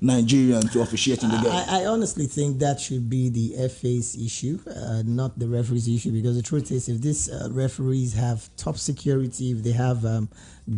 Nigerian to officiate in the game. I honestly think that should be the FA's issue, not the referee's issue, because the truth is, if these referees have top security, if they have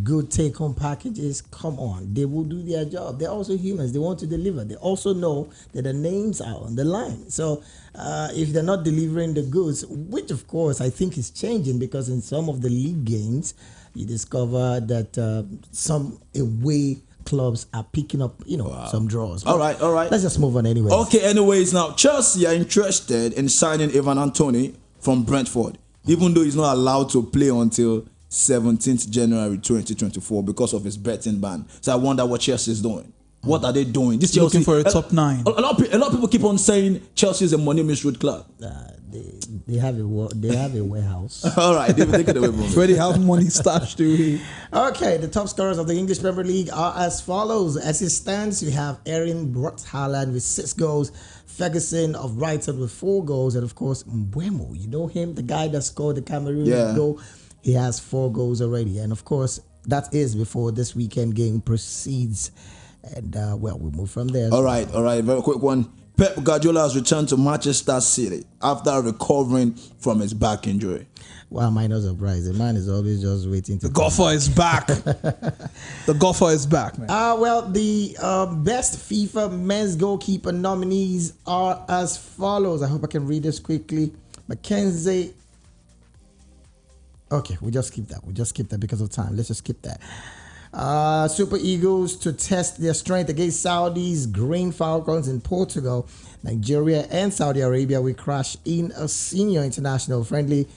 good take-home packages, come on, they will do their job. They're also humans. They want to deliver. They also know that the names are on the line. So if they're not delivering the goods, which of course I think is changing, because in some of the league games, you discover that some away clubs are picking up, some draws. But All right. Let's just move on anyway. Okay, anyways, now Chelsea are interested in signing Ivan Anthony from Brentford, even though he's not allowed to play until 17th January 2024 because of his betting ban. So I wonder what Chelsea is doing. What are they doing? This Chelsea, looking for a top 9. A lot of people keep on saying Chelsea is a money misread club. They have a warehouse. All right, they take it away from me. Where they have money stashed away. Okay, the top scorers of the English Premier League are as follows. As it stands, you have Erling Braut Haaland with 6 goals, Ferguson of Brighton with 4 goals, and of course Mbeumo. You know him, the guy that scored the Cameroon goal. He has 4 goals already, and of course that is before this weekend game proceeds. And we'll move from there. All right. Very quick one. Pep Guardiola has returned to Manchester City after recovering from his back injury. Why am I not surprised? The man is always just waiting to. The golfer is back. The golfer is back, man. The best FIFA men's goalkeeper nominees are as follows. I hope I can read this quickly. Mackenzie. Okay, we'll just skip that because of time. Let's just skip that. Super Eagles to test their strength against Saudi's Green Falcons in Portugal. Nigeria and Saudi Arabia will crash in a senior international friendly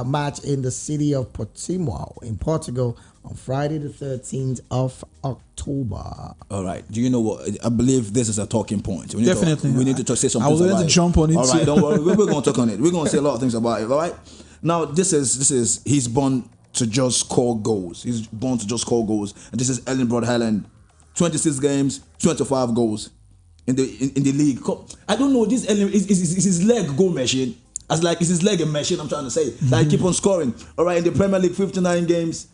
match in the city of Portimao in Portugal on Friday the 13th of October. All right. Do you know what? I believe this is a talking point. We need to say something. I was going to jump on it. All right, don't worry. We're going to talk on it. We're going to say a lot of things about it. All right. Now, this is he's born to just score goals. He's born to just score goals. And this is Erling Braut Haaland. 26 games, 25 goals in the league. I don't know. This Erling is his leg goal machine. Is his leg a machine? I'm trying to say. Like keep on scoring. All right. In the Premier League, 59 games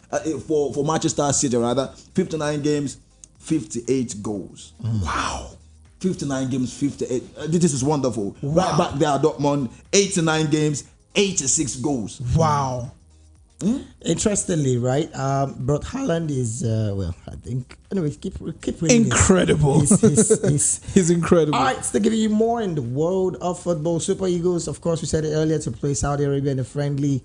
for Manchester City rather. 59 games, 58 goals. Wow. 59 games, 58. This is wonderful. Wow. Right back there at Dortmund, 89 games, 86 goals. Wow. Interestingly, right? Braut Haaland is I think. Anyway, keep reading. Incredible. He's incredible. All right, so giving you more in the world of football. Super Eagles, of course, we said it earlier, to play Saudi Arabia in a friendly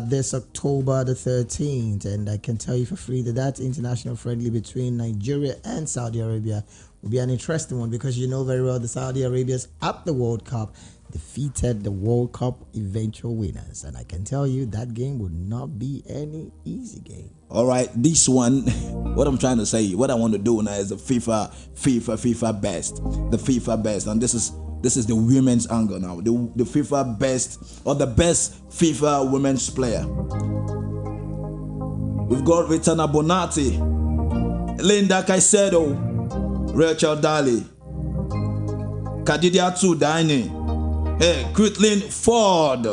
this October the 13th, and I can tell you for free that international friendly between Nigeria and Saudi Arabia will be an interesting one, because you know very well the Saudi Arabians at the World Cup defeated the World Cup eventual winners, and I can tell you that game would not be any easy game. All right, this one, what I'm trying to say, what I want to do now is the FIFA best, the FIFA best, and this is the women's angle now, the FIFA best, or the best FIFA women's player. We've got Ritana Bonatti, Linda Caicedo, Rachel Daly, Kadidiatu Daini, Caitlin Ford,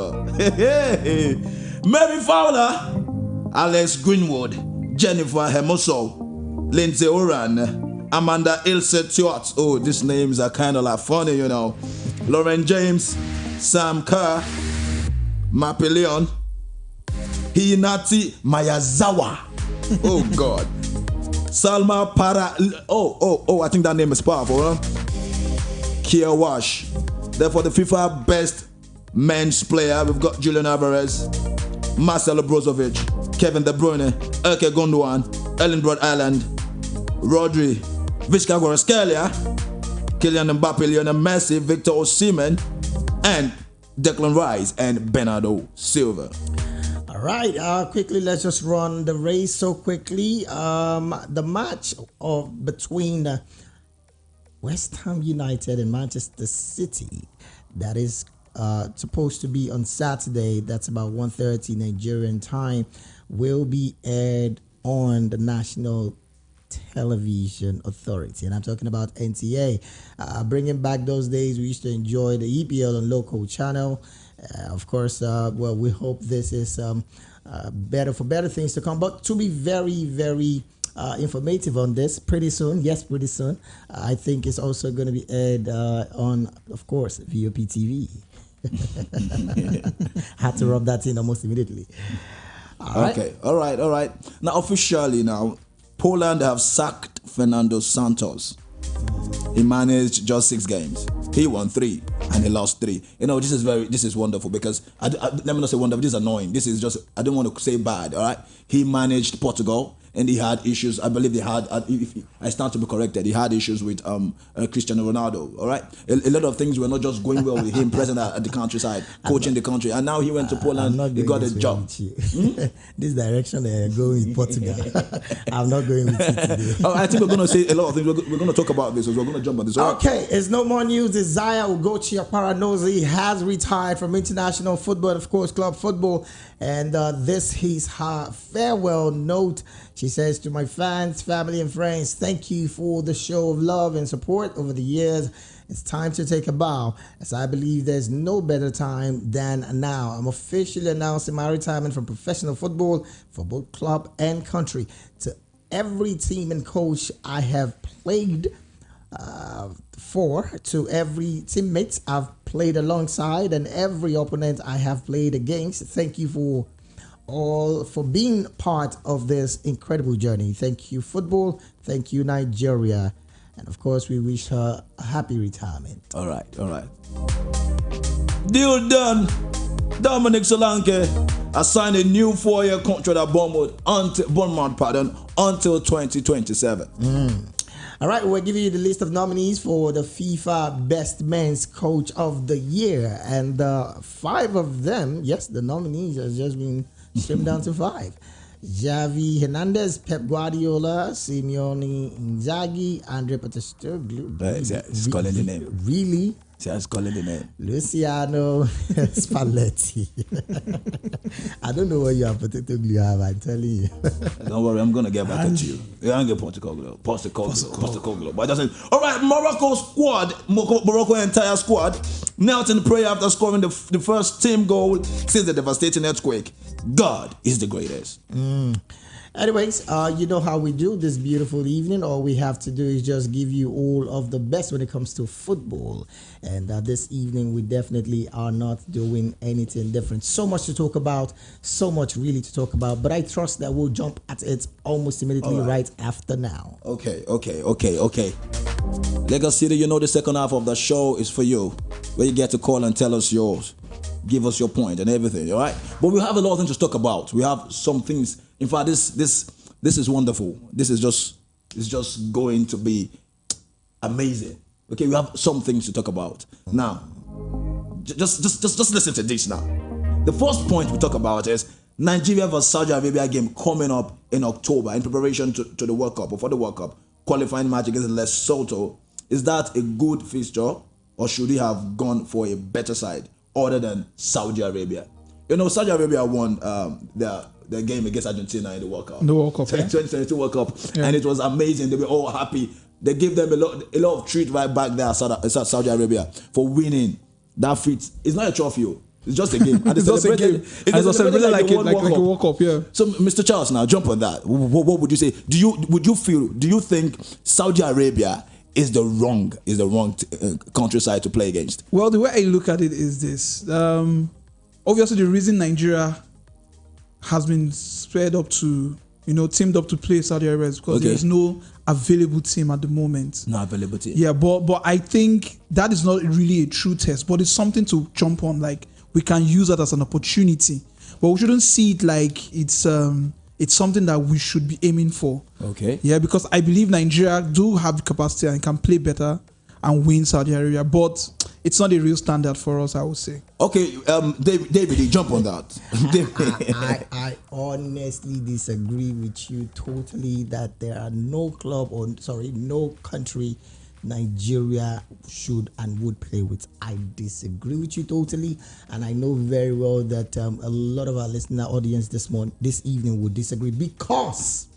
Mary Fowler, Alex Greenwood, Jennifer Hermoso, Lindsay Oran, Amanda Ilse Stewart. Oh, these names are kind of like funny, you know. Lauren James, Sam Kerr, Mappy Leon, Hinati Mayazawa. Oh God. Salma Para. Oh, I think that name is powerful, huh? Kia Wash. Therefore, the FIFA best men's player, we've got Julian Alvarez, Marcelo Brozovic, Kevin De Bruyne, Erke Gundogan, Erling Braut Haaland, Rodri, Vizca Kvaratskhelia, Kylian Mbappe, Lionel Messi, Victor Osimhen, and Declan Rice and Bernardo Silva. All right, quickly, let's just run the race so quickly. The match between West Ham United and Manchester City, that is supposed to be on Saturday, that's about 1:30 Nigerian time, will be aired on the National Television Authority, and I'm talking about NTA. Bringing back those days we used to enjoy the EPL on local channel. Of course, we hope this is better things to come. But to be very, very informative on this pretty soon. Yes, pretty soon. I think it's also going to be aired on, of course, VOP TV. Had to rub that in almost immediately. Okay, all right. Now, officially now, Poland have sacked Fernando Santos. He managed just 6 games. He won 3 and he lost 3. This is wonderful because let me not say wonderful. This is annoying. This is just, I don't want to say bad. All right. He managed Portugal and he had issues. I believe they had. If I stand to be corrected, he had issues with Cristiano Ronaldo. All right. A lot of things were not just going well with him present at the countryside, coaching the country, and now he went to Poland. He got a job. This direction they're going with Portugal. I'm not going with you today. I think we're going to say a lot of things. We're going to talk about this. We're going to jump on this. All right? Okay, it's no more news. Desire Ugochi Aparanozi has retired from international football, of course, club football, and this is her farewell note. She says, to my fans, family, and friends, thank you for the show of love and support over the years. It's time to take a bow, as I believe there's no better time than now. I'm officially announcing my retirement from professional football for both club and country. To every team and coach I have played for, to every teammate I've played alongside, and every opponent I have played against, thank you for being part of this incredible journey. Thank you, football. Thank you, Nigeria. And of course, we wish her a happy retirement. All right. Deal done. Dominic Solanke has signed a new 4-year contract at Bournemouth until 2027. All right, we're giving you the list of nominees for the FIFA Best Men's Coach of the Year. And 5 of them, yes, the nominees has just been trimmed down to 5. Javi Hernandez, Pep Guardiola, Simeone Inzaghi, Andre Postecoglou. It's calling the name. Really? It's calling the name. Luciano Spalletti. I don't know what you have Postecoglou have, I'm telling you. Don't worry, I'm going to get back at you. Yeah, I'm going to get Postecoglou. But it doesn't. All right, Morocco entire squad knelt in prayer after scoring the first team goal since the devastating earthquake. God is the greatest. Anyways, you know how we do this beautiful evening. All we have to do is just give you all of the best when it comes to football. And this evening, we definitely are not doing anything different. So much to talk about, so much really to talk about. But I trust that we'll jump at it almost immediately right after now. Okay. Lagos City, the second half of the show is for you, where you get to call and tell us yours. Give us your point and everything, all right? But we have a lot of things to talk about. We have some things. In fact, this is wonderful. This is just going to be amazing. Okay, we have some things to talk about. Now, just listen to this now. The first point we talk about is Nigeria vs Saudi Arabia game coming up in October in preparation to the World Cup, or for the World Cup, qualifying match against Lesotho. Is that a good fixture, or should we have gone for a better side other than Saudi Arabia? Saudi Arabia won their game against Argentina in the World Cup. 2022 World Cup. Yeah. And it was amazing. They were all happy. They gave them a lot of treat right back there at Saudi Arabia for winning that feat. It's not a trophy. It's just a game. And it's just a game. It's celebrated like a World Cup. Yeah. So, Mr. Charles, now jump on that. What would you say? Do you think Saudi Arabia is the wrong countryside to play against? Well, the way I look at it is this. Obviously, the reason Nigeria has been teamed up to play Saudi Arabia is because there's no available team at the moment. No available team. Yeah, but I think that is not really a true test, but it's something to jump on. Like, we can use that as an opportunity, but we shouldn't see it like it's something that we should be aiming for. Okay. Yeah, because I believe Nigeria do have the capacity and can play better and win Saudi Arabia, but it's not a real standard for us, I would say. Okay, David, jump on that. I honestly disagree with you totally that there are no country Nigeria should and would play with. I disagree with you totally, and I know very well that a lot of our listener audience this evening would disagree, because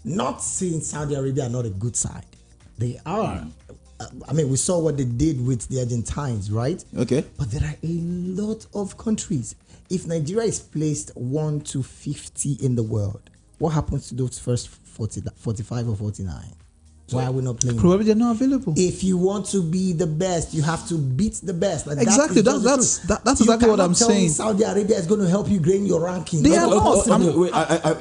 not saying Saudi Arabia are not a good side. They are. We saw what they did with the Argentines, right? Okay. But there are a lot of countries. If Nigeria is placed 1 to 50 in the world, what happens to those first 45 or 49? Why are we not playing? Probably they're not available. If you want to be the best, you have to beat the best. And Exactly. That's exactly what I'm saying. Saudi Arabia is going to help you gain your ranking. They are not.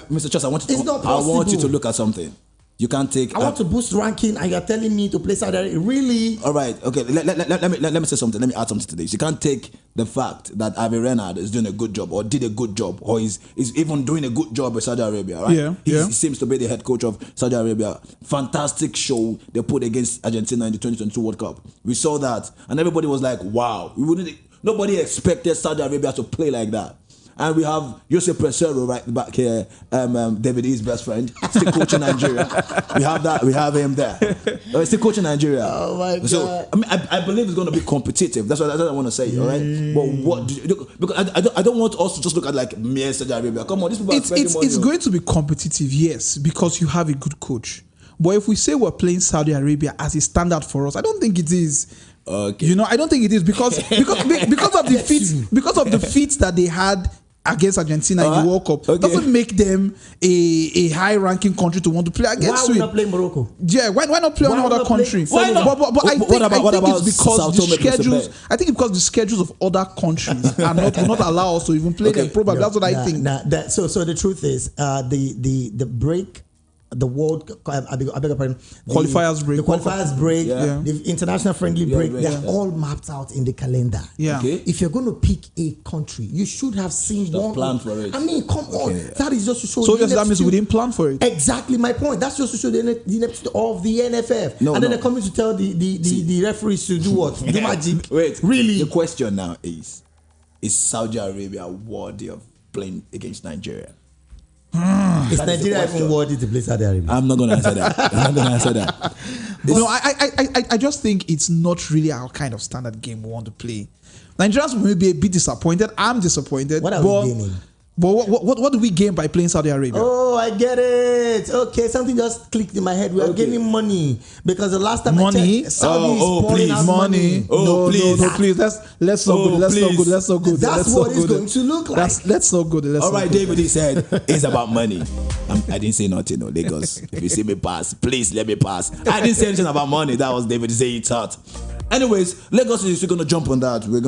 Mr. Chess, It's not I want you to possible. look at something. You can't take. I want to boost ranking, and you're telling me to play Saudi Arabia. Really? All right. Okay. Let me say something. Let me add something to this. You can't take the fact that Avi Renard is doing a good job, or did a good job, or is even doing a good job with Saudi Arabia. Right? Yeah. He seems to be the head coach of Saudi Arabia. Fantastic show they put against Argentina in the 2022 World Cup. We saw that, and everybody was like, "Wow!" Nobody expected Saudi Arabia to play like that. And we have Jose Presero right back here, David E's best friend, still coaching Nigeria. We have him there. Still coaching Nigeria. Oh my God. So I believe it's going to be competitive. That's what I want to say. All right. But because I don't want us to just look at like mere Saudi Arabia. Come on, these people are spending money. It's going to be competitive, yes, because you have a good coach. But if we say we're playing Saudi Arabia as a standard for us, I don't think it is. Okay. I don't think it is because of the feats that they had against Argentina in the World Cup. Doesn't make them a high-ranking country to want to play against. Why would not play Morocco? Yeah, why not play another country? Why not? But I think it's because Sao the Tome and schedules. Principe? I think it's because the schedules of other countries will not allow us to even play them. Probably that's what I think. So the truth is, the break. The world, I beg your pardon. Qualifiers break. The qualifiers break. Yeah. The international friendly break. They're all mapped out in the calendar. Yeah. Okay. If you're going to pick a country, you should have seen one. Plan for it. I mean, come on. That is just to show. So that means we didn't plan for it. Exactly my point. That's just to show the ineptitude of the NFF. Then they're coming to tell the referees to do what? Do magic. Wait. Really? The question now is Saudi Arabia worthy of playing against Nigeria? Is Nigeria even worthy to play Saudi Arabia? I'm not going to answer that. No, I just think it's not really our kind of standard game we want to play. Nigerians may be a bit disappointed. I'm disappointed. What are we gaining? But what do we gain by playing Saudi Arabia? Oh, I get it. Okay, something just clicked in my head. We are gaining money because the last time I checked, Saudi is pouring out money. No, please. Let's not go. Let's not go. That's what it's going to look like. Let's not go. All right, David, he said it's about money. I didn't say nothing, no, Lagos. If you see me pass, please let me pass. I didn't say anything about money. That was David saying it out. Anyways, Lagos is going to jump on that. We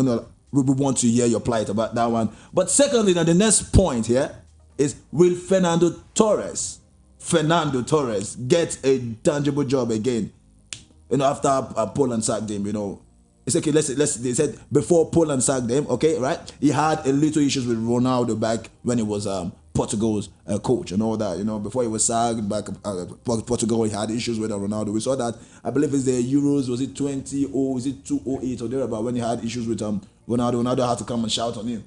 want to hear your plight about that one. But secondly, now the next point here is, will Fernando Torres get a tangible job again? After Poland sacked him, It's okay, they said before Poland sacked him, okay, right? He had a little issues with Ronaldo back when he was Portugal's coach and all that, before he was sacked back Portugal, he had issues with Ronaldo. We saw that, I believe it's the Euros, was it 20 or was it 208 or thereabout, when he had issues with Ronaldo had to come and shout on him.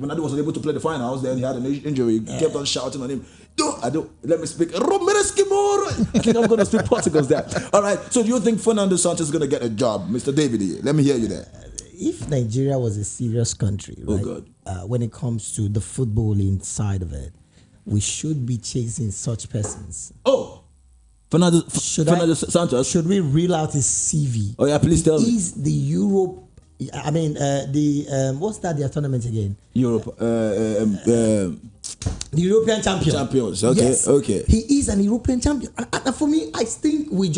Ronaldo wasn't able to play the finals, then he had an injury, he kept on shouting on him. Let me speak. I'm going to speak Portugal's there. All right, so do you think Fernando Santos is going to get a job? Mr. David, let me hear you there. If Nigeria was a serious country, right, when it comes to the footballing side of it, we should be chasing such persons. Oh, Fernando Santos. Should we reel out his CV? Oh yeah, please tell me. He's the Europe. I mean, what's that? Their tournament again? Europe. The European champion. Champions. Okay. Yes. Okay. He is an European champion. And for me, I think we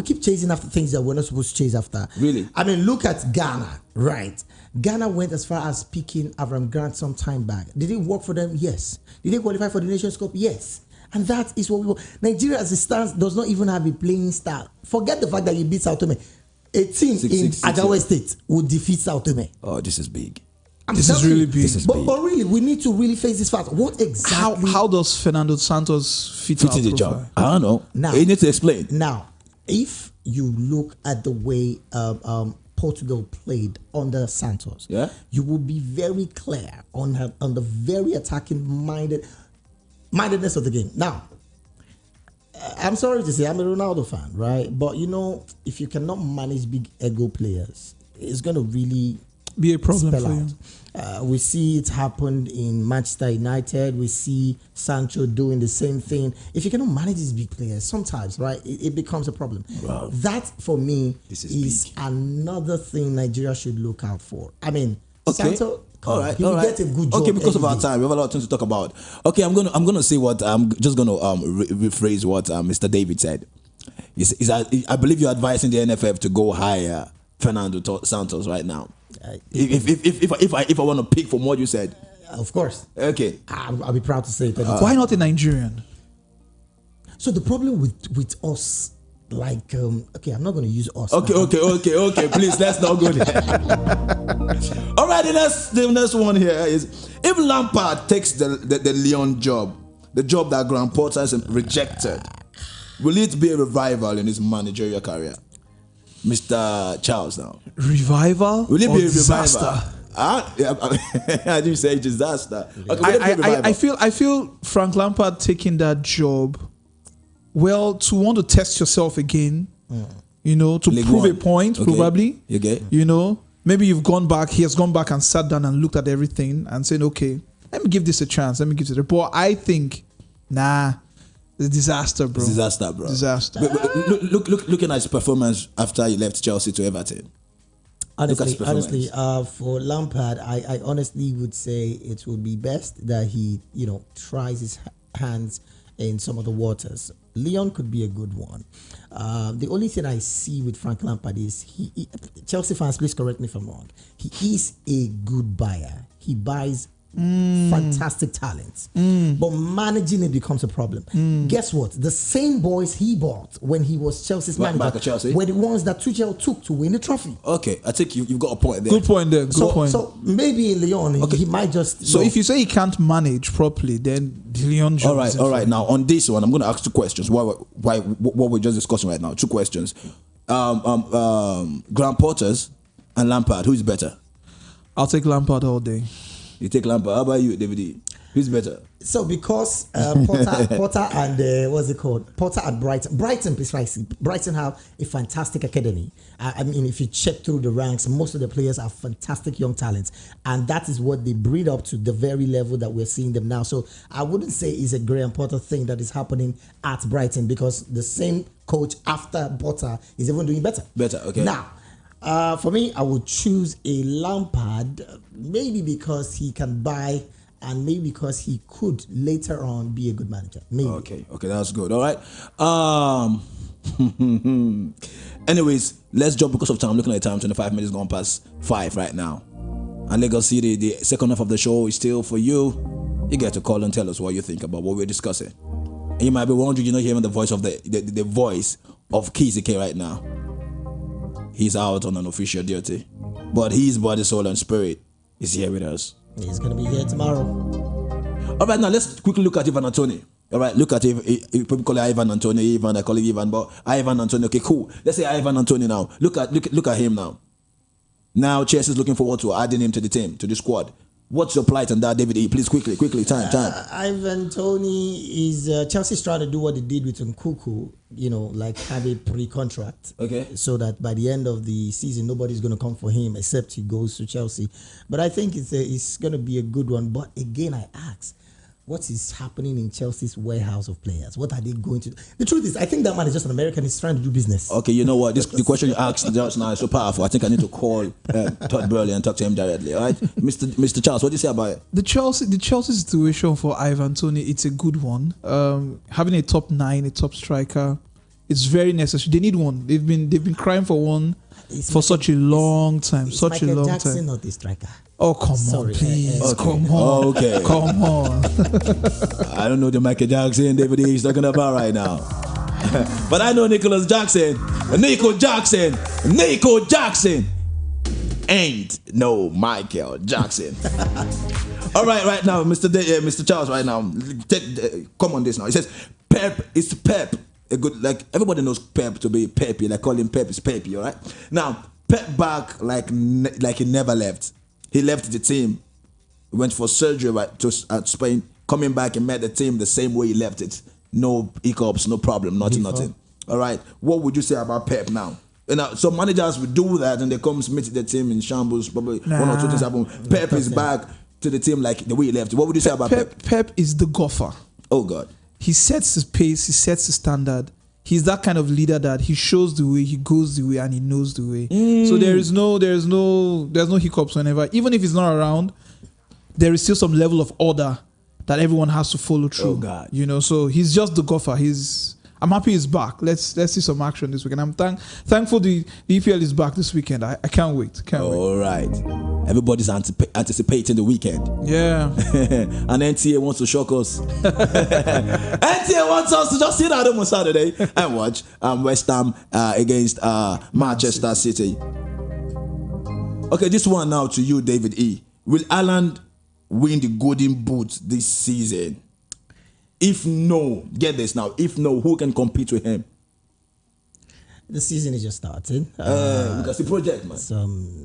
keep chasing after things that we're not supposed to chase after. Really? I mean, look at Ghana, right? Ghana went as far as picking Avram Grant some time back. Did it work for them? Yes. Did they qualify for the Nations Cup? Yes. And that is what we want. Nigeria, as it stands, does not even have a playing style. Forget the fact that you beat Sao Tome. A team in Agawa State would defeat Sao Tome. Oh, this is big. This is really big. But really, we need to really face this fact. What exactly? How does Fernando Santos fit in the job? I don't know. Now, you need to explain. Now, if you look at the way Portugal played under Santos, you will be very clear on the very attacking mindedness of the game. Now, I'm sorry to say, I'm a Ronaldo fan, right? But if you cannot manage big ego players, it's going to really be a problem for you. We see it happened in Manchester United. We see Sancho doing the same thing. If you cannot manage these big players, sometimes, right, it becomes a problem. Wow. That, for me, is another thing Nigeria should look out for. I mean, All right, He will get a good job. Okay, because of every our day. time, we have a lot of things to talk about. Okay, I'm gonna say what I'm just gonna rephrase what Mr. David said. I believe you're advising the NFF to go hire Fernando Santos right now. If I want to pick from what you said, Of course. okay. I'll be proud to say it. Why not a Nigerian? So the problem with us, like, okay, I'm not going to use us. Okay. Please, let's not go there. All right, the next one here is if Lampard takes the Lyon job, the job that Graham Potter has rejected, will it be a revival in his managerial career? Mr. Charles now. Revival? Will it be a disaster? revival? I didn't say disaster. Okay, will it be a revival? I feel Frank Lampard taking that job, well, to want to test yourself again, you know, to League prove One. a point, Okay. probably. Okay. You know, maybe he has gone back and sat down and looked at everything and said, okay, let me give this a chance. Let me give it a report. I think, it's a disaster, bro. Disaster, bro. Disaster. But looking at his performance after he left Chelsea to Everton. Honestly, performance. for Lampard, I honestly would say it would be best that he, you know, tries his hands in some of the waters. Lyon could be a good one. The only thing I see with Frank Lampard is he Chelsea fans, please correct me if I'm wrong. He is a good buyer. He buys fantastic talent, but managing it becomes a problem. Guess what? The same boys he bought when he was Chelsea's Back manager at Chelsea? were the ones that Tuchel took to win the trophy. Okay, I think you've got a point there. Good point there. Good point. So maybe in Lyon, Okay. he might just. So if you say he can't manage properly, then the Lyon job is All right. Now on this one, I'm going to ask two questions. What we're just discussing right now? Two questions. Graham Potter's and Lampard. Who's better? I'll take Lampard all day. You take Lampard. How about you, David? Who's better? So because Potter and what's it called? Potter at Brighton precisely. Brighton have a fantastic academy. I mean, if you check through the ranks, most of the players are fantastic young talents, and that is what they breed up to the very level that we're seeing them now. So I wouldn't say it's a Graham Potter thing that is happening at Brighton, because the same coach after Potter is even doing better. Better, okay. Now, for me, I would choose a Lampard, maybe because he can buy, and maybe because he could later on be a good manager. Maybe. Okay, that's good. All right. Anyways, let's jump because of time. I'm looking at the time. 25 minutes gone past 5 right now. And Lagos City, the second half of the show is still for you. You get to call and tell us what you think about what we're discussing. And you might be wondering, you're not hearing the voice of the voice of Kizike right now. He's out on an official duty, but his body, soul, and spirit is here with us. He's going to be here tomorrow. All right, now let's quickly look at Ivan Antonio. All right, look at people call it Ivan Antonio, I call it Ivan, but Ivan Antonio. Okay, cool. Let's say Ivan Antonio now. Look at him now. Now Chelsea is looking forward to adding him to the team, to the squad. What's your plight on that, David E? Please, quickly, time. Ivan Toney is Chelsea's trying to do what they did with Nkunku, you know, like have a pre-contract, Okay, so that by the end of the season nobody's going to come for him except he goes to Chelsea. But I think it's going to be a good one. But again, I ask, what is happening in Chelsea's warehouse of players? What are they going to do? The truth is, I think that man is just an American. He's trying to do business. Okay, you know what? The question you asked just now is so powerful. I think I need to call Todd Burley and talk to him directly. All right, Mr. Charles, what do you say about it? The Chelsea situation for Ivan Toney, it's a good one. Having a top 9, a top striker, it's very necessary. They need one. They've been crying for one for such a long time. Such a long Jackson, time. not the striker. Oh, come on, please. Come on. Okay. Come on. I don't know the Michael Jackson David E is talking about right now. But I know Nico Jackson ain't no Michael Jackson. All right now, Mr. Charles, right now, come on this now. He says Pep is Pep. A good, like everybody knows Pep to be Pepe. Like call him Pep is Pepe. All right. Now Pep back like he never left. He left the team, went for surgery to Spain. Coming back and met the team the same way he left it. No hiccups, no problem, nothing. All right. What would you say about Pep now? Some managers would do that and they come meet the team in shambles. Probably one or two things happen. Pep is back to the team like the way he left. What would you say about Pep? Pep is the golfer. Oh God. He sets his pace. He sets the standard. He's that kind of leader that he shows the way, he goes the way, and he knows the way. So there's no hiccups whenever, even if he's not around. there is still some level of order that everyone has to follow through. Oh God. You know, so he's just the gopher. I'm happy he's back. Let's see some action this weekend. I'm thankful the EPL is back this weekend. I can't wait. All right. Everybody's anticipating the weekend. Yeah. And NTA wants to shock us. NTA wants us to just sit at home on Saturday and watch West Ham against Manchester City. Okay, this one now to you, David E. Will Haaland win the Golden Boot this season? If no, get this now. If no, who can compete with him? The season is just starting. Because the project, man.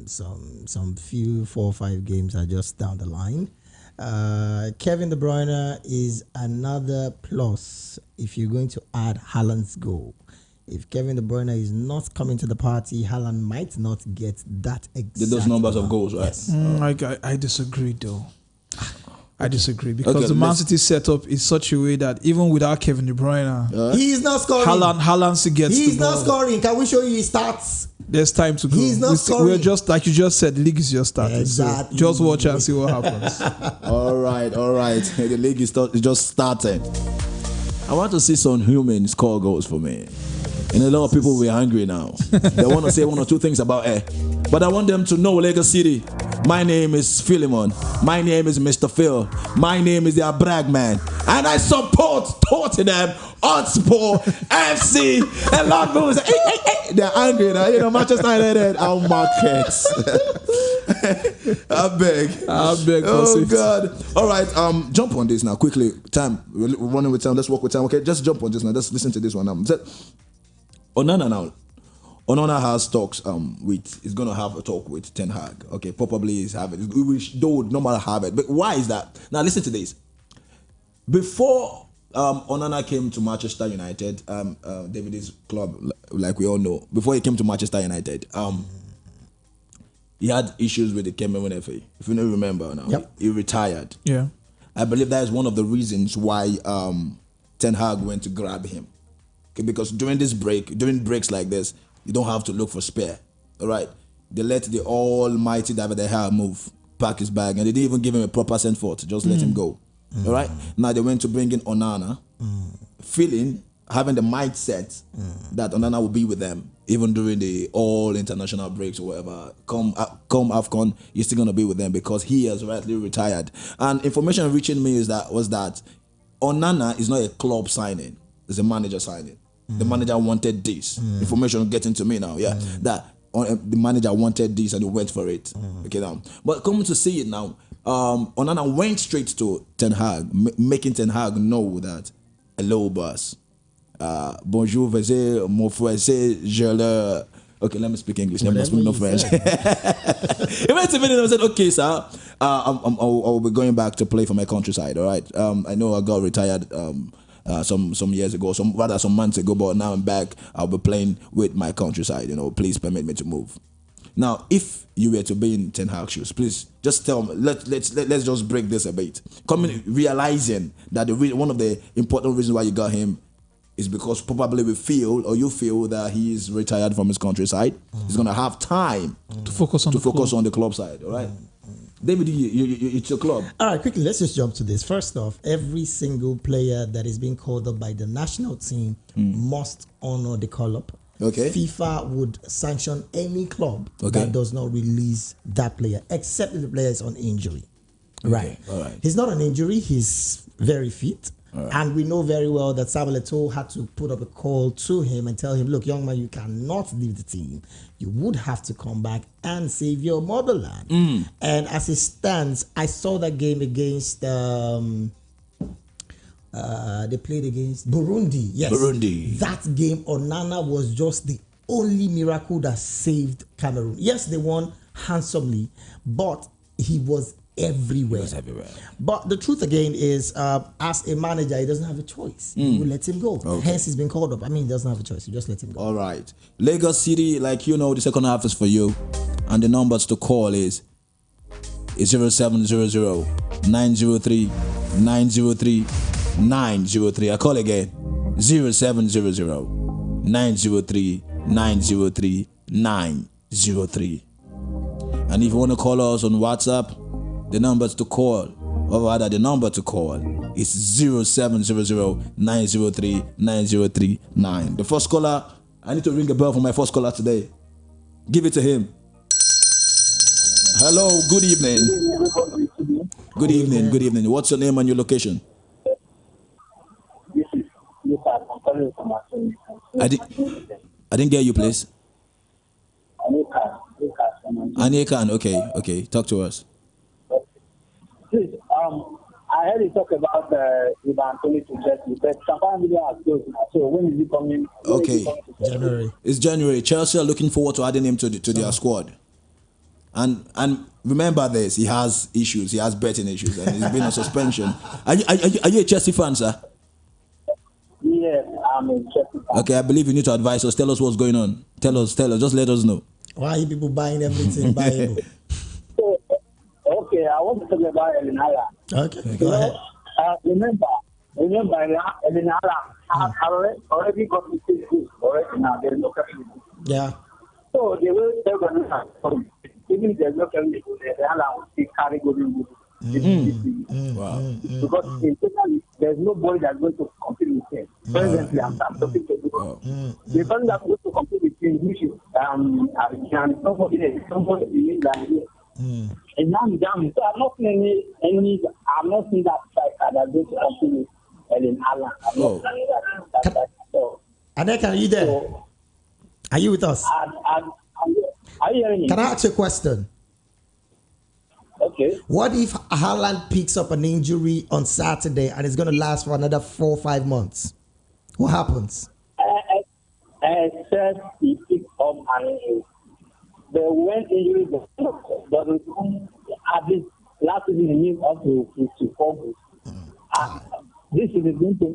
Some few 4 or 5 games are just down the line. Kevin De Bruyne is another plus if you're going to add Haaland's goal. If Kevin De Bruyne is not coming to the party, Haaland might not get that exact Those numbers of goals, right? Yes. I disagree, though. I disagree because Okay, the Man City setup is such a way that even without Kevin De Bruyne, He's not scoring. Haaland still gets He's the not ball. scoring. Can we show you his stats? There's time to go. He's not We're scoring. just like you just said. The league is just starting. Exactly. So just watch and see what happens. All right. The league is just starting. I want to see some humans score goals for me. And a lot of people will be hungry now. They want to say 1 or 2 things about but I want them to know, Lagos City, my name is Philemon. My name is Mr. Phil. My name is the Brag Man. And I support Tottenham Hotspur FC. And a lot of people say, they're angry now. You know, Manchester United, our markets. I beg. Oh, God. All right, jump on this now, quickly. Time. We're running with time. Let's work with time. Okay, just jump on this now. Let's listen to this one now. Onana now. Onana has talks he's gonna have a talk with Ten Hag. Okay, probably he's having. We wish though no matter have it. But why is that? Now listen to this. Before Onana came to Manchester United, David's club, like we all know, before he came to Manchester United, he had issues with the Cameroon FA. If you don't remember now, yep. he retired. Yeah, I believe that is one of the reasons why Ten Hag went to grab him. Okay, because during breaks like this, you don't have to look for spare. All right, they let the almighty David De Gea move, pack his bag, and they didn't even give him a proper send forth. Just let him go. All right. Now they went to bring in Onana, having the mindset that Onana will be with them even during the all international breaks or whatever. Come AFCON, he's still gonna be with them because he has rightly retired. And information reaching me was that Onana is not a club signing; it's a manager signing. The manager wanted this. Information getting to me now. Yeah, that the manager wanted this and he went for it. Okay, now, but coming to see it now, Onana went straight to Ten Hag, making Ten Hag know that, hello, boss. Bonjour, monsieur, mon frère, je le. Okay, let me speak English. Let me speak no French. He went to me and said, okay, sir, I'll be going back to play for my countryside. All right. I know I got retired some years ago, some months ago, but now I'm back. I'll be playing with my countryside. You know, please permit me to move. Now, if you were to be in Ten Hag shoes, please just tell me. Let's just break this a bit. Realizing that one of the important reasons why you got him is because probably you feel that he is retired from his countryside. He's gonna have time to focus on the club side. All right. David, it's your club. All right, quickly, let's just jump to this. First off, every single player that is being called up by the national team must honor the call-up. Okay. FIFA would sanction any club that does not release that player, except if the player is on injury. Okay. Right. All right. He's not on injury. He's very fit. Right. And we know very well that Samuel Eto'o had to put up a call to him and tell him, look, young man, you cannot leave the team. You would have to come back and save your motherland. And as it stands, I saw that game against, they played against Burundi. Yes. Burundi. That game, Onana was just the only miracle that saved Cameroon. Yes, they won handsomely, but he was everywhere. He was everywhere. But the truth again is, as a manager, he doesn't have a choice. You let him go. Okay. Hence, he's been called up. I mean, he doesn't have a choice. You just let him go. All right. Lagos City, like you know, the second half is for you. And the numbers to call is 0700 903 903 903. I call again. 0700 903 903 903. And if you want to call us on WhatsApp, The number to call, or rather the number to call is 0700-903-9039. The first caller, I need to ring a bell for my first caller today. Give it to him. Hello, good evening. Good evening, good evening. What's your name and your location? This is Lucas. I'm calling from I didn't get you, please. Anekan, okay. Talk to us. Please, I heard you talk about Ivan Tony to Chelsea, but Champagne Video has closed now. So when is he coming? Okay. January. It's January. Chelsea are looking forward to adding him to their squad. And remember this, he has issues. He has betting issues, and he's been on suspension. Are you a Chelsea fan, sir? Yes, I'm a Chelsea fan. Okay, I believe you need to advise us. Tell us what's going on. Tell us. Just let us know. Why are you people buying everything buyable? So, okay, I want to talk about Elinala. Okay, go ahead. Remember, Elinala has already got the six already now. There's no capacity. Yeah. So they will they're going to even if there's no capacity, Elinala will still carry golden boot. Wow. Because in total, there's nobody that's going to compete with him. Presently, I'm talking to you. The person that's going to compete with him, which is somebody in England. And now I'm down. So I'm not seeing I'm not seeing that striker that's going to compete with Ellen Allen. I'm not seeing that. So, Anek, are you there? Are you with us? are you hearing me? Can I ask you a question? Okay. What if Haaland picks up an injury on Saturday and it's going to last for another 4 or 5 months? What happens? Except he picks up an injury. The when injury doesn't come, at least last season he moved up to 54 goals. This is going to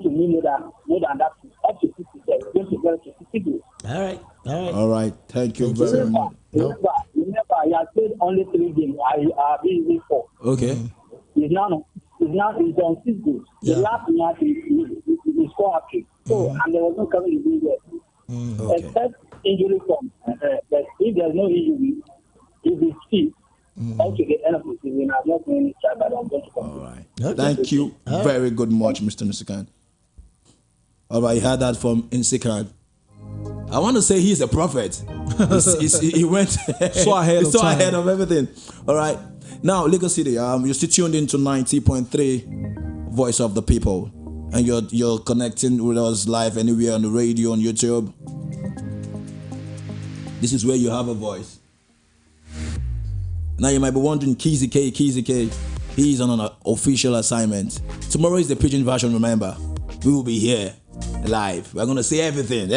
mean more than that, up to 50. It's going to go to 50 goals. All right. Thank you very much. Remember, he has played only 3 games. I been 4. Okay. He's on 6 goals. Yeah. The last match he scored a kick. So and there was no coming in there. Okay. Except injury form. But if there's no injury, if he's fit, up to the end of the season, I'm not going to try, but I'm going to come. All right. Thank you very good much, Mr. Nsikan. All right, you heard that from Nsikan. I want to say he's a prophet. He went so ahead of time. ahead of everything. All right. Now, Lagos City, you're still tuned into 90.3 Voice of the People. And you're connecting with us live anywhere on the radio, on YouTube. This is where you have a voice. Now you might be wondering, Kizzy K. He's on an official assignment. Tomorrow is the pidgin version, remember. We will be here live. We're going to say everything.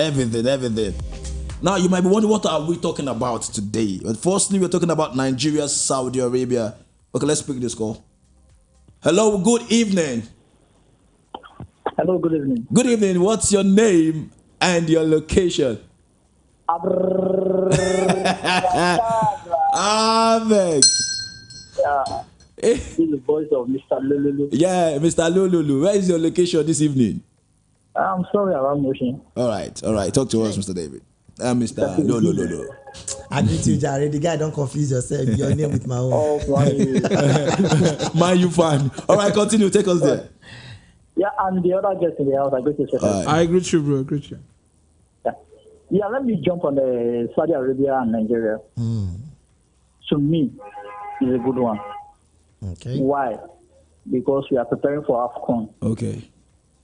Now you might be wondering, what are we talking about today? But firstly, we're talking about Nigeria, Saudi Arabia. Okay, let's pick this call. Hello, good evening. Hello, good evening. Good evening. What's your name and your location? Ahmed. This is the voice of Mr. Lulu. Yeah, Mr. Lulu. Where is your location this evening? I'm sorry about motion. All right. Talk to us, Mr. David. Mr. Lulu. I greet you, Jared. The guy, don't confuse yourself. Your name with my own. Oh, fine. Man, you fan. All right, continue. Take us there. Yeah, and the other guest in the house, I greet you. I agree with you, bro. Yeah, let me jump on the Saudi Arabia and Nigeria. To me, it's a good one. Okay. Why? Because we are preparing for AFCON. Okay.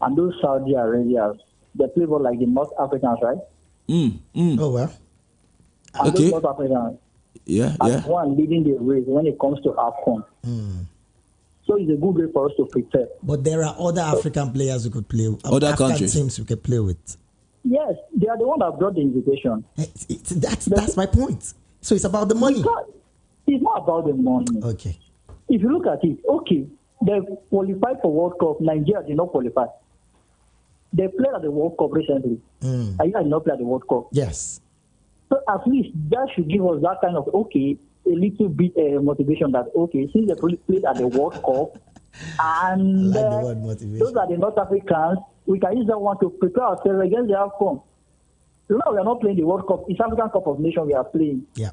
And those Saudi Arabians, they play ball like the North Africans, right? Oh, well. And Okay. those North Africans Yeah. are one leading the race when it comes to AFCON. So it's a good way for us to prepare. But there are other African players we could play with. Other African countries. teams we could play with. Yes, they are the one that brought the invitation. That's my point. So it's about the money. It's not about the money. Okay. If you look at it, okay, they qualified for World Cup. Nigeria did not qualify. They played at the World Cup recently. Nigeria did not play at the World Cup. Yes. So at least that should give us that kind of, a little bit motivation that, since they played at the World Cup, and I like the word motivation. those are the North Africans, we can use that one to prepare ourselves against the AFCON. No, we are not playing the World Cup. It's African Cup of Nations we are playing. Yeah.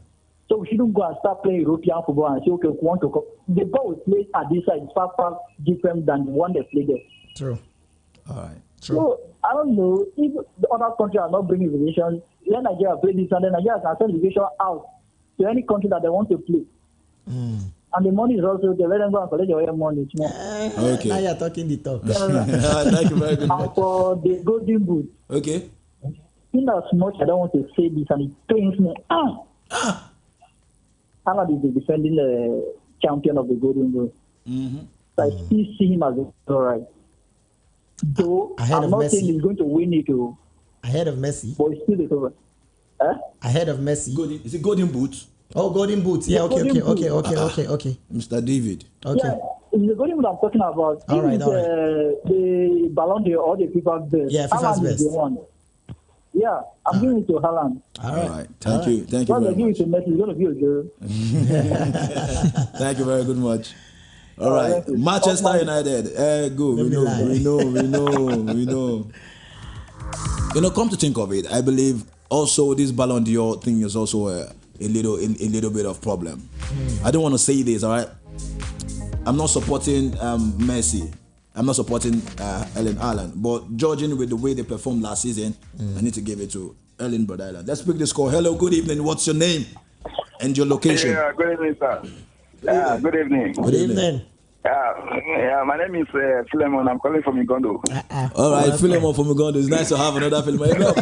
So we shouldn't go and start playing European football and say, okay, we want to come. The ball we play at this side is far, far different than the one they play there. True. All right. True. So I don't know if the other countries are not bringing relations. Let Nigeria play this, and then Nigeria can send relation out to any country that they want to play. And the money is also they let them go and collect their own money. Okay. Now you're talking the talk. Thank you very good. And for the golden boot, Okay. in as much I don't want to say this, and it pains me. Anorld is the defending champion of the golden boot. So I still see him as all right. Though Ahead I'm of not Messi. saying he's going to win it, Ahead of Messi. but it's still the over. Ahead of Messi. Golden, is it Golden Boot? Oh, golden boots. Yeah, okay. Mr. David. Okay. Yeah, it's the golden boot I'm talking about. All right, It is, the Ballon d'Or or the FIFA's best. Yeah, FIFA's Haaland is best. the one. Yeah, I'm giving it to Haaland. All All right. right. Thank you. Thank you Once I very give it much. to Messi, it's going to be a girl. Thank you very good much. All right. thank you. Manchester United. Go. We me know. lie. We know. We know. We know. Come to think of it, I believe also this Ballon d'Or thing is also a little bit of problem. I don't want to say this, all right? I'm not supporting Messi. I'm not supporting Erling Haaland, but judging with the way they performed last season, I need to give it to Erling Haaland. Let's pick this call. Hello, good evening. What's your name and your location? Yeah, good evening, sir. Good evening. Good evening. My name is Philemon. I'm calling from Igondo. All right, Philemon from Uganda. It's nice to have another Philemon.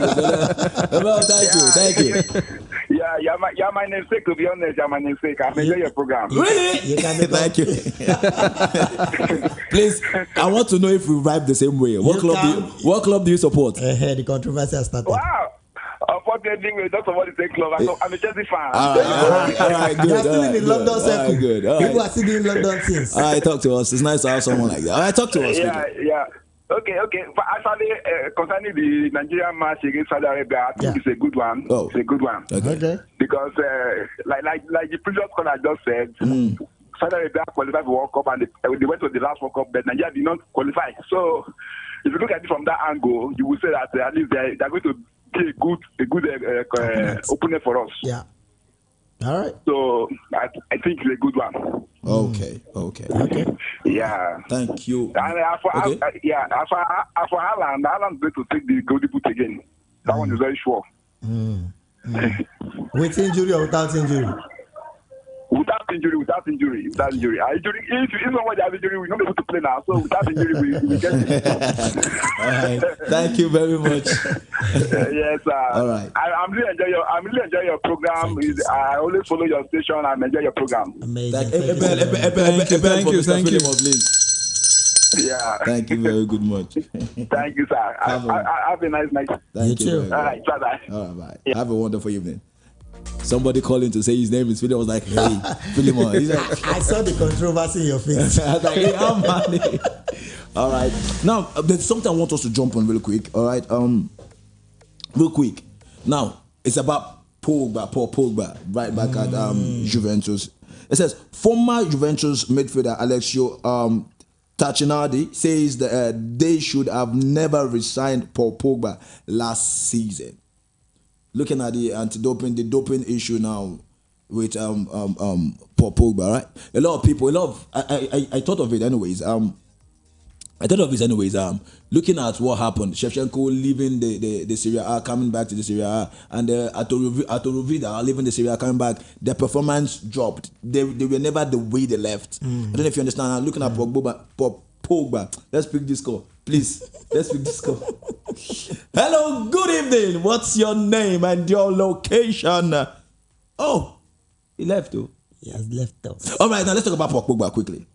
Thank you. Yeah, my namesake, to be honest. Yeah, my namesake. I enjoy your program. Really? You can be Thank you. Please, I want to know if we vibe the same way. What club do you support? The controversy has started. Wow. Unfortunately, we don't support the same club. I'm a Chelsea fan. All right, good. You're still in the London circle. All right, good. All People right. are still doing London things. All right, talk to us. It's nice to have someone like that. All right, talk to us. Yeah. Okay. But actually, concerning the Nigerian match against Saudi Arabia, I think it's a good one. Oh. It's a good one. Okay. Because, like the previous caller just said, Saudi Arabia qualified for World Cup and they went to the last World Cup, but Nigeria did not qualify. So, if you look at it from that angle, you will say that at least they're going to be a good opener for us. Yeah. All right. So, I think it's a good one. Okay. Yeah. Thank you. And as for Haaland, Haaland's going to take the golden boot again. That one is very sure. With injury or without injury? Without injury. If someone has injury, we're not able to play now. So without injury, we get it. All right. Thank you very much. Yes, sir. All right. I'm really enjoying your program. I always follow your station and enjoy your program. Amazing. Thank you. Yeah. Thank you very good much. Thank you, sir. Have a nice night. Thank You you. too. very All much. right. Bye-bye. All right, bye. Have a wonderful evening. Somebody calling to say his name is Philemon. I was like, hey, Philemon. He's like, I saw the controversy in your face. I was like, hey, I'm money. All right. Now, there's something I want us to jump on real quick. All right. Real quick. Now, it's about Paul Pogba, right back at Juventus. It says former Juventus midfielder Alexio Tachinardi says that they should have never resigned Paul Pogba last season. Looking at the doping issue now with Paul Pogba, right? I thought of it anyways. Looking at what happened, Shevchenko leaving the Serie A, coming back to the Serie A, and Arturo Vidal leaving the Serie A, coming back, their performance dropped. They were never the way they left. I don't know if you understand. I'm looking at Pogba. Let's pick this call, please. Let's pick this call. Hello, good evening. What's your name and your location? Oh, he left though. He has left us. All right, now let's talk about Pogba quickly.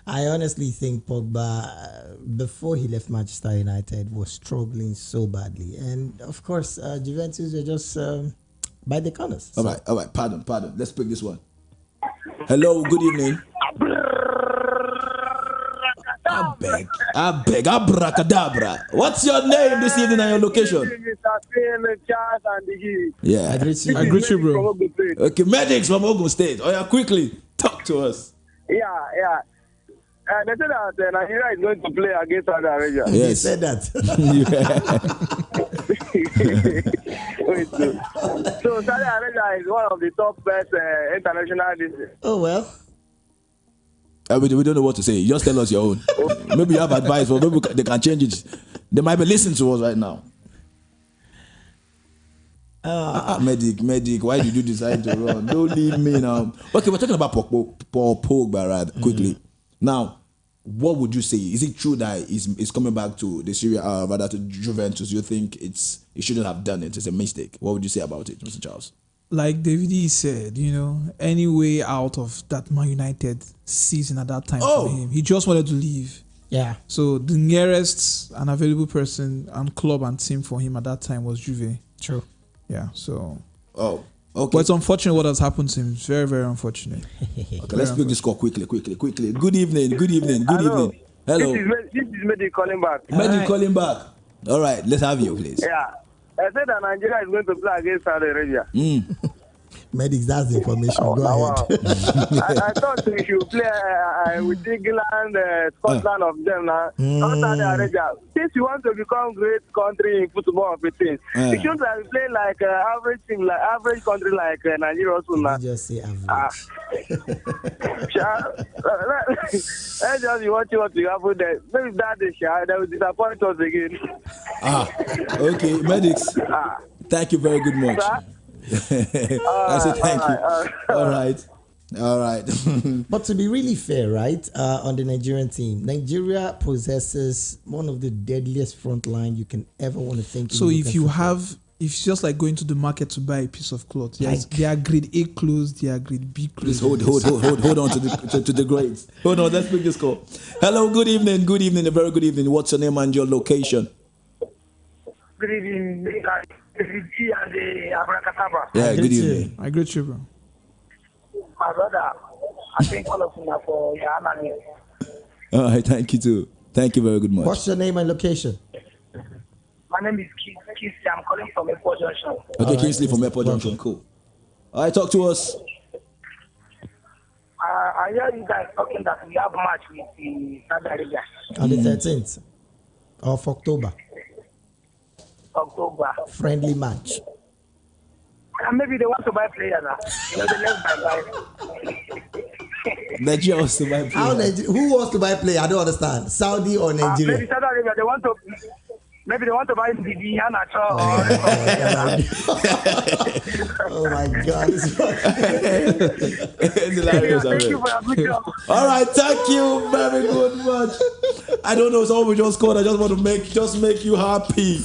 I honestly think Pogba, before he left Manchester United, was struggling so badly. And of course, Juventus were just by the corners. All right. Pardon. Let's pick this one. Hello, good evening. I beg, abracadabra. What's your name this evening and your location? Yeah. I greet you. I greet you, bro. Okay, medics from Ogun State. Oh yeah, quickly talk to us. Yeah. They said that Nigeria is going to play against Saudi Arabia. They said that. So Saudi Arabia is one of the top best international. Oh well. We don't know what to say. Just tell us your own. Maybe you have advice, but maybe they can change it. They might be listening to us right now. Medic, why did you decide to run? Don't leave me now. Okay, we're talking about Paul Pogba quickly. Now, what would you say? Is it true that he's coming back to the Syria, rather to Juventus? You think he shouldn't have done it? It's a mistake. What would you say about it, Mr. Charles? Like David E said, any way out of that Man United season at that time for him, he just wanted to leave. Yeah. So the nearest and available person and club and team for him at that time was Juve. True. Yeah. So. Oh. Okay. But it's unfortunate what has happened to him. It's very, very unfortunate. Okay, let's pick this call quickly. Good evening. Hello. Hello. This is Mehdi calling back. Mehdi calling back. All right, let's have you, please. Yeah. I said that Nigeria is going to play against Saudi Arabia. Medics, that's the information. Go ahead. I thought we should play with England, Scotland of them now. Not Saudi Arabia. Since you want to become great country in football of the things, you shouldn't play like average team, like average country like Nigeria also now. Just say average. Let's just watch what you have there. Maybe that is they will disappoint us again. Okay, medics. Thank you very good much. I say thank you. All right. But to be really fair, right, on the Nigerian team, Nigeria possesses one of the deadliest front line you can ever want to think. So if it's just like going to the market to buy a piece of cloth. Yes, they are grade A clothes, they are grade B clothes. Please hold on to the grades. Hold on, let's pick this call. Hello, good evening, a very good evening. What's your name and your location? Good evening. Yeah, good evening. I greet you, bro. My brother, I think all of you are for your honor. All right, thank you too. Thank you very good much. What's your name and location? My name is Keith. I'm calling from Airport Junction. Okay, right, Kingsley from Airport Junction. Cool. All right, talk to us. I hear you guys talking that we have a match with the Saudi Arabia. On the 13th of October. Friendly match. And maybe they want to buy players now. They left by Nigeria wants to buy players. Who wants to buy players? I don't understand. Saudi or Nigeria? Maybe Saudi Arabia. Maybe they want to buy the Anacho. Oh my God! It's hilarious. Thank you for your good job. All right, thank you very good much. I don't know, someone just called. I just want to make you happy.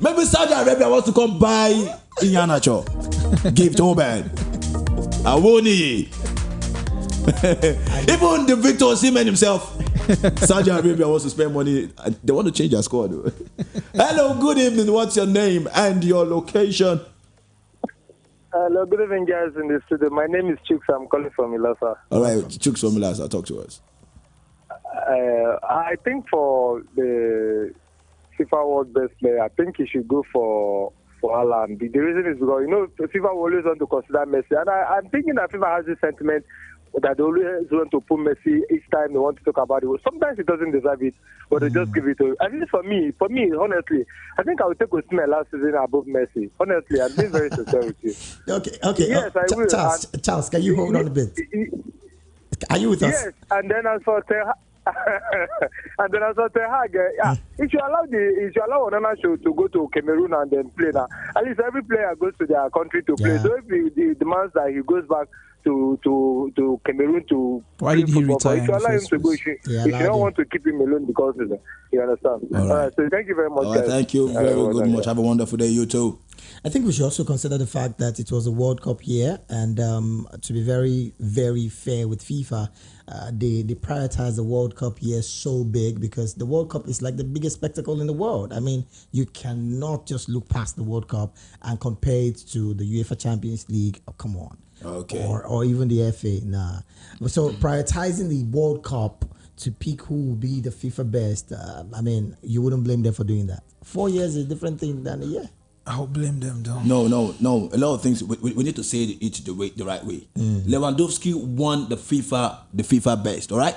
Maybe Saudi Arabia wants to come buy Iheanacho. Give to Oban. Awoni. Even the Victor Osimhen himself. Saudi Arabia wants to spend money. They want to change their squad. Hello, good evening. What's your name and your location? Hello, good evening, guys in the studio. My name is Chooks. I'm calling from Ilasa. All right, Chooks from Ilasa. Talk to us. I think for the FIFA World Best Player, I think he should go for Haaland. The reason is because, FIFA will always want to consider Messi. And I'm thinking that FIFA has this sentiment that they always want to put Messi each time they want to talk about it. Sometimes he doesn't deserve it, but they just give it to him. At least for me, honestly, I think I would take Osimhen last season above Messi. Honestly, I'm being very sincere with you. Okay. Yes, I will. Charles, can you hold on a bit? Are you with us? Yes, and then as for Ten Hag, if you allow Onana show to go to Cameroon and then play now, at least every player goes to their country to play. So if he demands that he goes back to Cameroon to why did he retire? If you allow him to go, if you don't want to keep him alone because you understand. All right. So thank you very much. All right, thank you very good much. Have a wonderful day, you too. I think we should also consider the fact that it was a World Cup year, and to be very, very fair with FIFA, they prioritize the World Cup year so big because the World Cup is like the biggest spectacle in the world. I mean, you cannot just look past the World Cup and compare it to the UEFA Champions League. Oh, come on. Okay. Or even the FA. Nah. So prioritizing the World Cup to pick who will be the FIFA best, I mean, you wouldn't blame them for doing that. 4 years is a different thing than a year. I'll blame them, though. No. A lot of things we need to say it the right way. Lewandowski won the FIFA best. All right.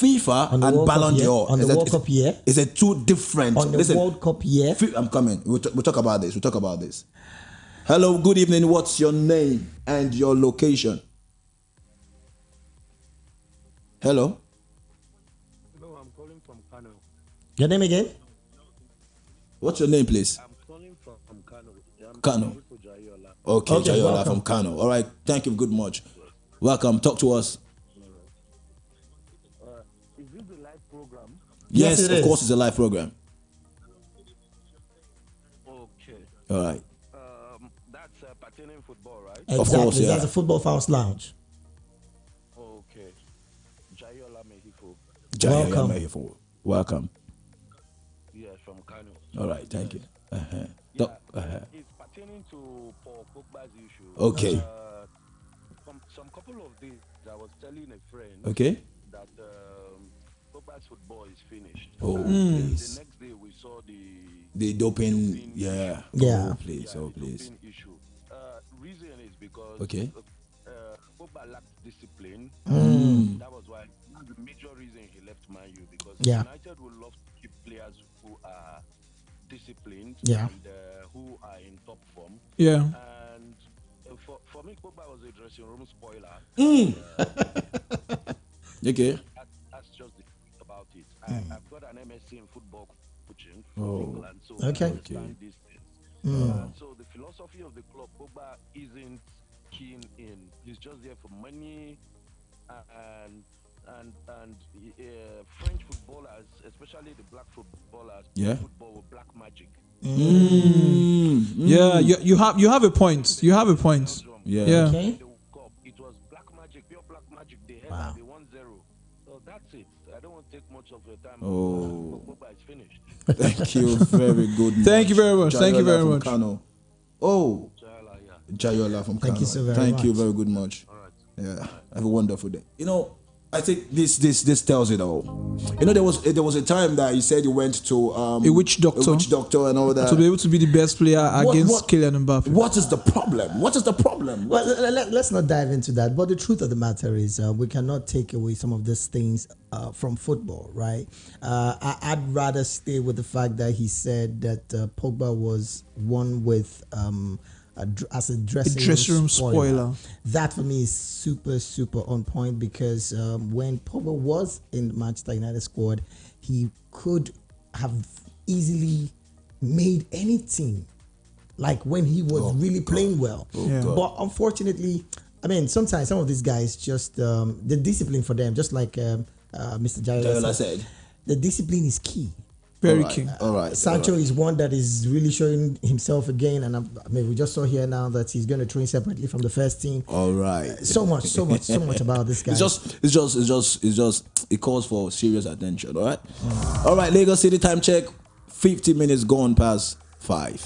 FIFA On the and World Cup Ballon year? d'Or On the is World Cup year? Is a two different. On the Listen, World Cup year? I'm coming. We'll talk about this. We'll talk about this. Hello, good evening. What's your name and your location? Hello? Hello, I'm calling from Kano. Your name again? What's your name, please? I'm calling from Kano. Kano. Jayola. Okay, Okay, Jayola welcome. from Kano. All right, thank you very much. Welcome. Talk to us. Is this a live program? Yes, Yes, it of is. course, it's a live program. Okay. All right. That's pertaining football, right? Exactly. course, yeah. That's a Football Fans Lounge. Okay. Jayola Mexico. Welcome. Welcome. Welcome. Yes, from Kano. All right, thank you. Yeah, it's pertaining to Paul Pogba's issue. Okay. Some couple of days, I was telling a friend Okay. that Pogba's football is finished. Oh, The please. next day, we saw The doping, yeah. Yeah. Oh, please. Oh, the please. doping issue. Reason is because Okay. Pogba lacked discipline. That was why that's the major reason he left Man U, because Yeah. United would love to keep players who are disciplined Yeah. and who are in top form. Yeah. And for me, Pogba was a dressing room spoiler. Okay. That's just the thing about it. I've got an MSc in football coaching from England, so Okay. I understand these things. So the philosophy of the club, Pogba isn't keen in. He's just there for money, and French footballers, especially the black footballers, Yeah. football with black magic. Yeah. You have a point. You have a point. Yeah. Yeah. Okay. The Cup, it was black magic, pure black magic. They had Wow. they 1-0. So that's it. I don't want to take much of your time. Oh. Pogba is finished. Thank you very good. Thank you very much. Thank you Jayola very from much. Kano. Oh, Jayola, yeah. Jayola from Kano. Thank you so very Thank you much. very good much. All right. Yeah, have a wonderful day. You know, I think this tells it all. You know, there was a time that he said he went to A witch doctor. and all that. To be able to be the best player against what- Kylian Mbappe. What is the problem? What is the problem? Well, let's not dive into that. But the truth of the matter is, we cannot take away some of these things from football, right? I'd rather stay with the fact that he said that Pogba was one with as a dressing room spoiler. That for me is super on point, because when Pogba was in the Manchester United squad, he could have easily made any team. Like when he was really playing well. God. But unfortunately, I mean, sometimes some of these guys just the discipline for them, just like Mr. Jayola said, said. the discipline is key. Very All right, key. All right. Sancho all right. is one that is really showing himself again, and I mean, we just saw here now that he's going to train separately from the first team. All right. So much about this guy. It's just it calls for serious attention. All right. All right. Lagos City time check. 50 minutes gone past 5.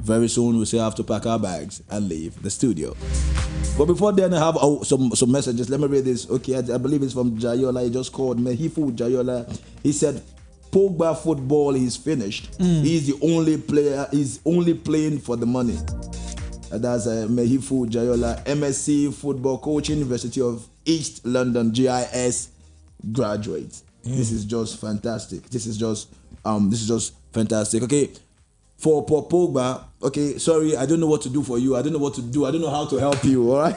Very soon we still have to pack our bags and leave the studio. But before then, I have some messages. Let me read this. Okay, I believe it's from Jayola. He just called me. Jayola. He said, Pogba football is finished. He's the only player. He's only playing for the money. That's Mehifu Jayola, MSc football coach, University of East London, GIS graduate. This is just fantastic. This is just fantastic. Okay, for Pogba. Okay, sorry, I don't know what to do for you. I don't know what to do. I don't know how to help you. All right,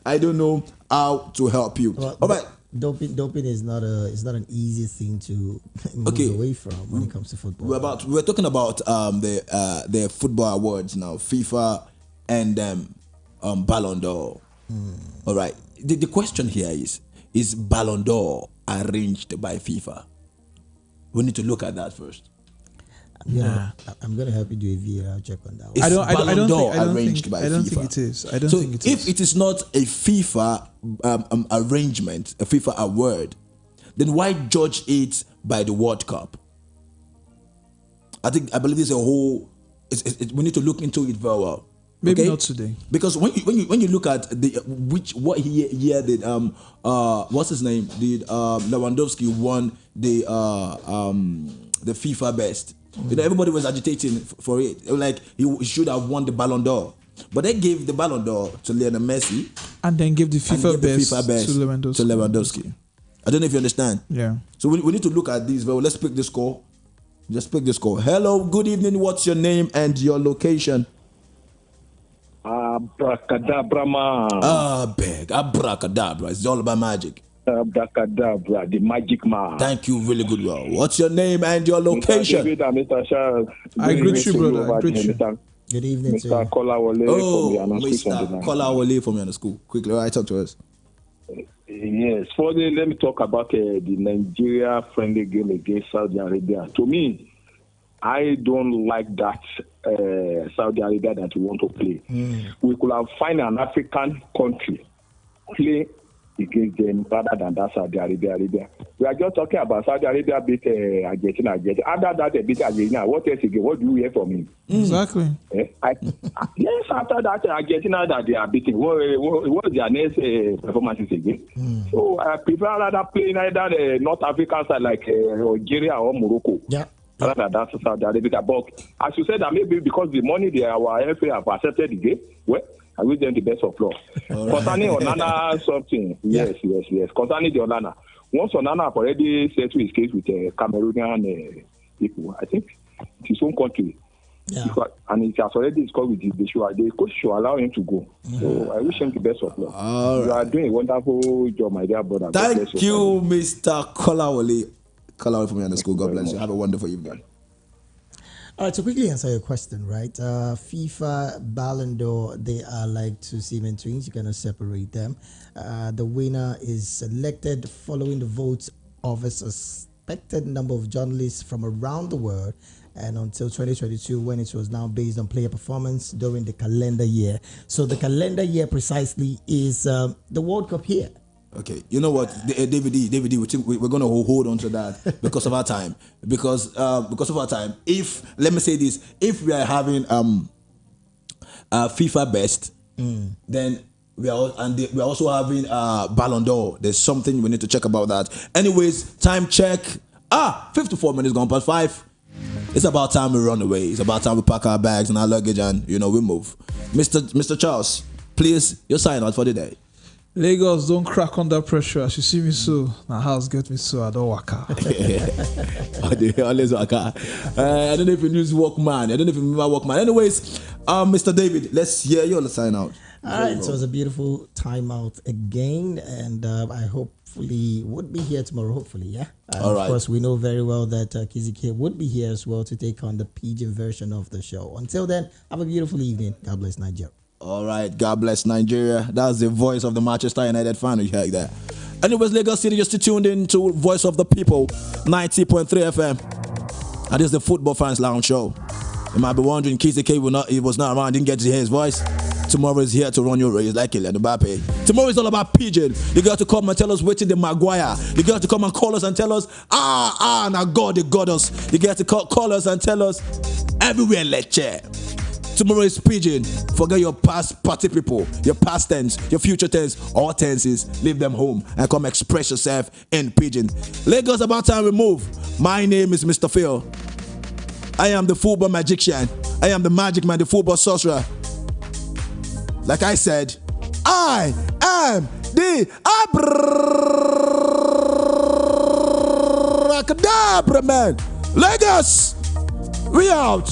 I don't know how to help you. Well, all right. Doping is not an easy thing to move away from when it comes to football. We're talking about the football awards now, FIFA and Ballon d'Or. All right. The question here is Ballon d'Or arranged by FIFA? We need to look at that first. I'm gonna help you do a VAR check on that one. Is Ballon d'Or arranged by FIFA? I don't think it is. I don't So think it if is. it is not a FIFA arrangement, a FIFA award, then why judge it by the World Cup? I believe there's a whole. We need to look into it very well. Maybe okay? not today. Because when you look at what year did what's his name, did Lewandowski won the FIFA best. You know, everybody was agitating for it. Like he should have won the Ballon d'Or, but they gave the Ballon d'Or to Lionel Messi And then give the and FIFA, gave the best, FIFA best to Lewandowski. to Lewandowski. I don't know if you understand. Yeah. So we need to look at this. Well, let's pick this call. Just pick this call. Hello, good evening. What's your name and your location? Abracadabra, man. Big abracadabra. It's all about magic. Abracadabra, the magic man. Thank you, really good. Well, what's your name and your location? Mr. David and Mr. Charles. I greet you, brother. I greet you. Good evening to Mr. you. Kolawole from the Mr. Kolawole from the school. Quickly, all right, talk to us. Yes, let me talk about the Nigeria friendly game against Saudi Arabia. To me, I don't like that Saudi Arabia that we want to play. We could have find an African country play against them rather than that Saudi Arabia. We are just talking about Saudi Arabia beat Argentina. After that, they beat Argentina. What else again? What do you hear from him? Exactly. Yes, after that, Argentina that they are beating. What was their next performances again? So I prefer rather playing either North African side like Algeria or Morocco. Yeah. Rather than that Saudi Arabia. But as you said, that maybe because the money our FA have accepted the game, well, I wish them the best of luck. Concerning Onana something, yes. Concerning the Onana, once Onana have already settled his case with Cameroonian people, I think it's his own country. Yeah. And it has already scored with the coach should allow him to go. So I wish him the best of luck. You are doing a wonderful job, my dear brother. Thank you, Mr. Kolawole. Kolawole from the school. God bless you. Have a wonderful evening. All right, to quickly answer your question, right? FIFA, Ballon d'Or, they are like two semen twins. You cannot separate them. The winner is selected following the votes of a suspected number of journalists from around the world, and until 2022, when it was now based on player performance during the calendar year. So the calendar year precisely is the World Cup here. Okay, you know what, David, we think we're going to hold on to that because of our time. Because of our time, let me say this, if we are having FIFA best, then we are also having Ballon d'Or. There's something we need to check about that. Anyways, time check. 54 minutes gone past 5. It's about time we run away. It's about time we pack our bags and our luggage and we move. Mr. Charles, please, your sign out for the day. Lagos, don't crack under pressure. As you see me so, my house get me so, I don't waka. Always waka. I don't know if you use Walkman. I don't know if you remember Walkman. Anyways, Mr. David, let's hear your sign out. All right, so it was a beautiful time out again, and I hopefully would be here tomorrow, hopefully, yeah? All right. Of course, we know very well that Kizike would be here as well to take on the Pidgin version of the show. Until then, have a beautiful evening. God bless Nigeria. All right, God bless Nigeria. That's the voice of the Manchester United fan you heard there. Anyways, Lagos City, just tuned in to Voice of the People, 90.3 FM. And this is the Football Fans Lounge show. You might be wondering, Kizike was not around, didn't get to hear his voice. Tomorrow is here to run your race like Kylian Mbappe. Tomorrow is all about Pidgin. You got to come and tell us waiting the Maguire. You got to come and call us and tell us, now God, they got us. You got to call us and tell us everywhere, lecture. Tomorrow is Pidgin. Forget your past party people, your past tense, your future tense, all tenses. Leave them home and come express yourself in Pidgin. Lagos, about time we move. My name is Mr. Phil. I am the football magician. I am the magic man, the football sorcerer. Like I said, I am the abracadabra man. Lagos, we out.